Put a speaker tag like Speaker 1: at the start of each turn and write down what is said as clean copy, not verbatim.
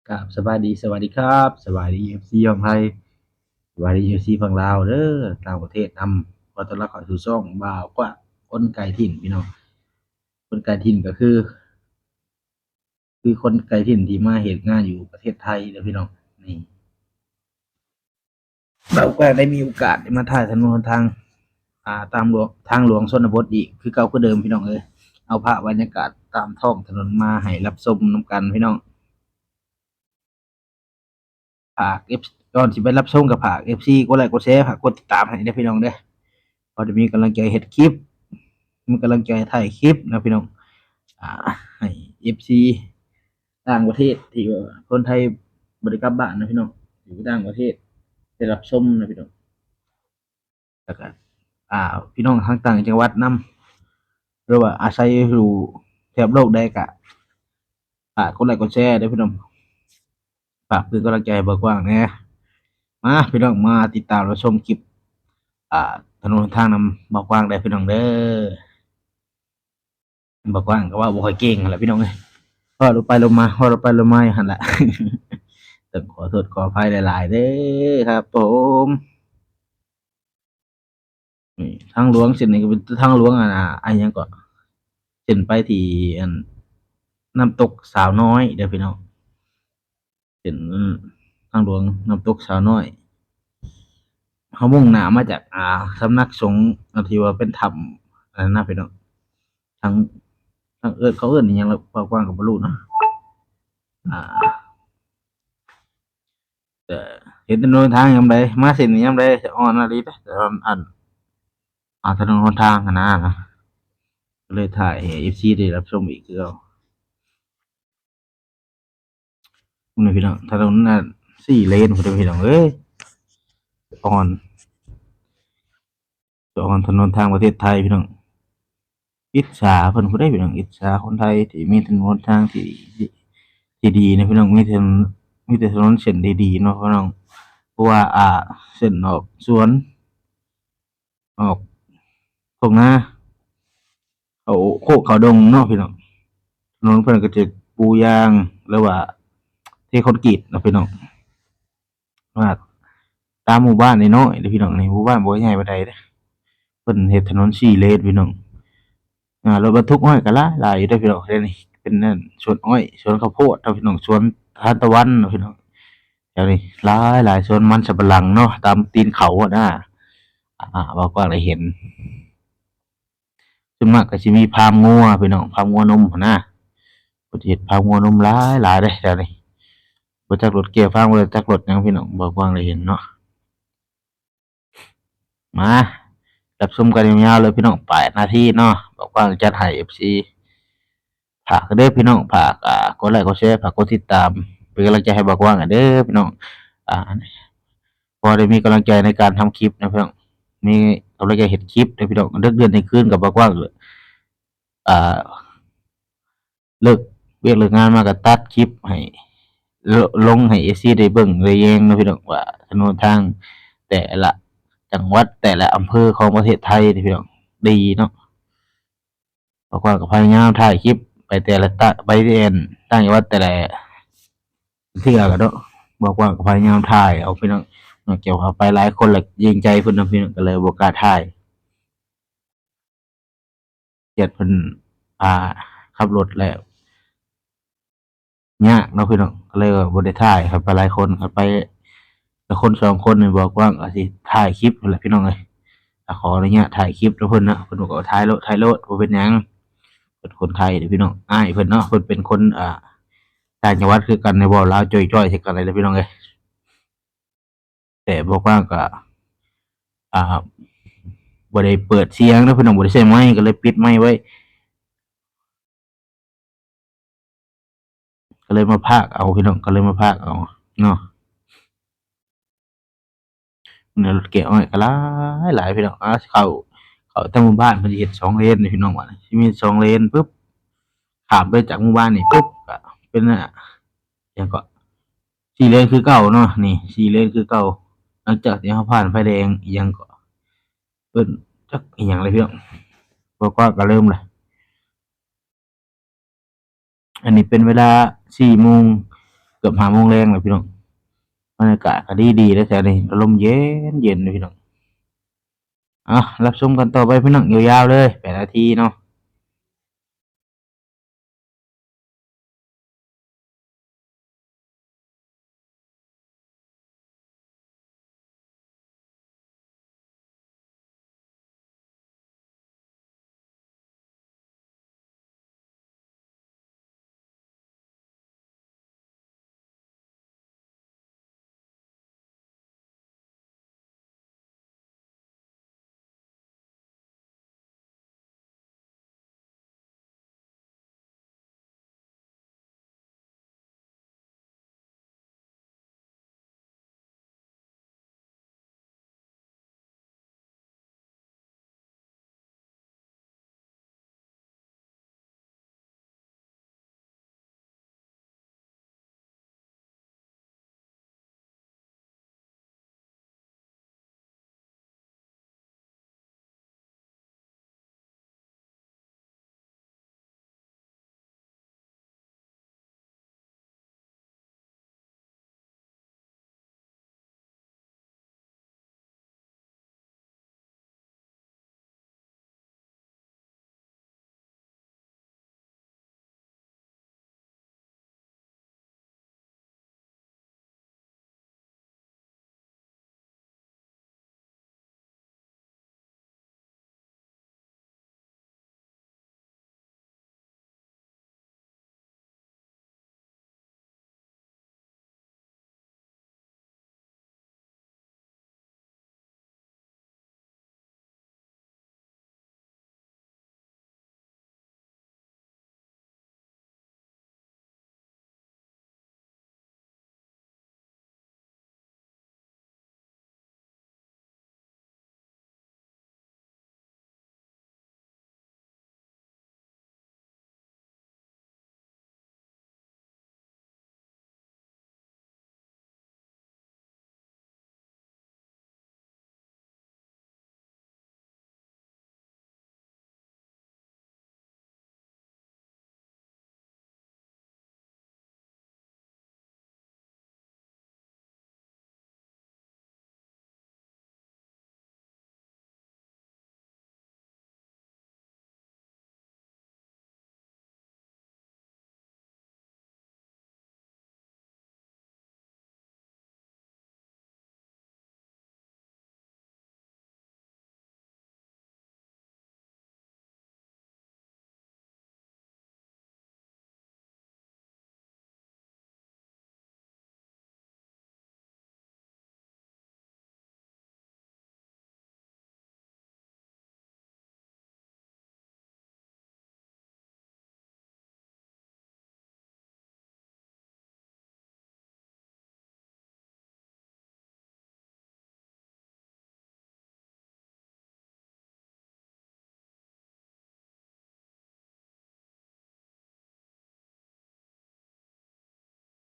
Speaker 1: ครับสวัสดีครับสวัสดี FC ฝั่งไทยสวัสดี FC ฝั่งลาวเด้อต่างประเทศนำขอต้อนรับเข้าสู่ช่องบ่าวกว่าคนไกลถิ่นพี่น้องคนไกลถิ่นก็คือคนไกลถิ่นที่มาเฮ็ดงานอยู่ประเทศไทยเด้อพี่น้องนี่บ่าวกว่าได้มีโอกาสได้มาถ่ายถนนหนทางตามทางหลวงชนบทอีกคือเก่าคือเดิมพี่น้องเอ้ยเอาภาพบรรยากาศตามท้องถนนมาให้รับชมนำกันพี่น้อง ฝาก F ก่อนสิไปรับชมกับฝาก FC กดไลค์กดแชร์ฝากกดติดตามให้เด้อพี่น้องเด้อพอจะมีกำลังใจเฮ็ดคลิปมีกำลังใจถ่ายคลิปนะพี่น้องอ่าให้ FC ต่างประเทศที่ว่าคนไทยบ่ได้กลับบ้านนะพี่น้องอยู่ต่างประเทศได้รับชมนะพี่น้องแล้วก็อ่าพี่น้องทางต่างจังหวัดนำหรือว่าอาศัยอยู่แถบโลกใดก็กดไลค์กดแชร์เด้อพี่น้องฝากเป็นกำลังใจให้เบิกกว้างแหน่มาพี่น้องมาติดตามรับชมคลิป อ่าถนนหนทางนำบ่กว้างได้พี่น้องเด้อบ่กว้างก็ว่าบ่ค่อยเก่งนั่นแหละพี่น้องเอ้ยพอรถไปลงมาพอรถไปลงมาอยู่หั่นแหละต้องขอโทษขออภัยหลายๆเด้อครับผมนี่ทางหลวงเส้นนี้ก็เป็นทางหลวงอันหยังก็เส้นไปที่อันน้ำตกสาวน้อยเด้อพี่น้องเส้นทางหลวงน้ำตกสาวน้อยเขามุ่งหน้ามาจากสำนักสงฆ์อันที่ว่าเป็นถ้ำอันนั้นนะพี่น้องทางทางเขาเอิ้นอิหยังล่ะกว้างๆก็บ่รู้เนาะอ่า แต่เห็นถนนหนทางยามใดมาเส้นนี้ยามใดจะอ่อนอะลีเด้อแต่ว่าถนนหนทางหั้นนะก็เลยถ่ายให้ FC ได้รับชมอีกคือเก่านี่พี่น้องถนนน่ะ4เลนพุ่นเด้อพี่น้องเอ้ยอ่อนถนนทางประเทศไทยพี่น้องอิจฉาเพิ่นผู้ใดพี่น้องอิจฉาคนไทยที่มีถนนหนทางที่ดีนะพี่น้องมีแต่ถนนเส้นดีๆเนาะพี่น้องเพราะว่าเส้นออกสวนออกทุ่งนาเขาโคกเขาดงเนาะพี่น้อง ถนนเพิ่นก็จะปูยางหรือว่าเทคอนกรีตเนาะพี่น้องว่าตามหมู่บ้านน้อยๆเด้อพี่น้องในหมู่บ้านบ่ใหญ่ปานใดเด้อเพิ่นเฮ็ดถนน4เลนพี่น้องรถบรรทุกอ้อยก็หลายอยู่เด้อพี่น้องเดี๋ยวนี้เป็นนั่นสวนอ้อยสวนข้าวโพดเนาะพี่น้องสวนทานตะวันเนาะพี่น้องแถวนี้หลายสวนมันสำปะหลังเนาะตามตีนเขาอะนะบ่กว้างได้เห็นส่วนมากก็สิมีฟาร์มงัวพี่น้องฟาร์มงัวนมหั้นนะเพิ่นสิเฮ็ดฟาร์มงัวนมหลายเด้อแถวนี้ บ่จักรถเกียร์ฟางบ่จักรถหยังพี่น้องบ่กว้างได้เห็นเนาะมารับชมกันยาวๆเลยพี่น้อง8นาทีเนาะบ่กว้างจัดให้ FC ฝากเด้อพี่น้องฝากกดไลค์กดแชร์ฝากกดติดตามเป็นกำลังใจให้บ่กว้างเด้อพี่น้องอ่าพอได้มีกำลังใจในการทำคลิปนะพี่น้องมีกำลังใจเฮ็ดคลิปเด้อพี่น้องเลิกเดือนได้คืนกับบ่กว้างเลยอ่าเลิกเวียกเลิกงานมาก็ตัดคลิปให้ลงให้ FC ได้เบิ่งได้แยงเนาะพี่น้องว่าถนนทางแต่ละ จังหวัดแต่ละอำเภอของประเทศไทยนี่พี่น้องดีเนาะเพราะว่าก็พยายามถ่ายคลิปไปแต่ละไปเรียนต่างจังหวัดแต่ละเทื่อก็เนาะบอกว่าก็พยายามถ่ายเอาพี่น้องเกี่ยวกับไปหลายคนแล้วเกรงใจเพิ่นนำพี่น้องก็เลยบ่กล้าถ่ายเครียดเพิ่นอ่าขับรถแล้วยากเนาะพี่น้องก็เลยว่าบ่ได้ถ่ายครับไปหลายคนครับไปแต่คน2คนนี่บอกว่าก็สิถ่ายคลิปนั่นแหละพี่น้องเอ้ยขออนุญาตถ่ายคลิปแล้วเพิ่นนะเพิ่นบอกว่าถ่ายโลดบ่เป็นหยัง เป็นคนไทยเด้อพี่น้องอ้ายเพิ่นเนาะเพิ่นเป็นคนต่างจังหวัดคือกันในเว้าลาวจ้อยๆใส่กันเลยเด้อพี่น้องเอ้ยแต่บอกว่าก็อ่าบ่ได้เปิดเสียงเนาะพี่น้องบ่ได้ใช้ไมค์ก็เลยปิดไมค์ไว้ก็เลยมาพากย์เอาพี่น้องก็เลยมาพากย์เอาเนาะเนี่ยรถเก๋งอ้อยก็หลายพี่น้องเข้าแต่หมู่บ้านเพิ่นสิเฮ็ด2เลนนี่พี่น้องว่าสิมี2เลนปึ๊บข้ามไปจากหมู่บ้านนี่ปึ๊บก็เป็นหยังก็4เลนคือเก่าเนาะนี่4เลนคือเก่าหลังจากที่เราผ่านไฟแดงอิหยังก็ เพิ่นจักอิหยังเลยพี่น้องบอกว่าก็เริ่มแล้วอันนี้เป็นเวลา4โมง กือบ5 โมงแลงแล้วพี่น้องบรรยากาศก็ดีๆเด้อแถวนี้ลมเย็นๆเลยพี่น้องรับชมกันต่อไปพี่น้องยาวๆเลย8 นาทีเนาะ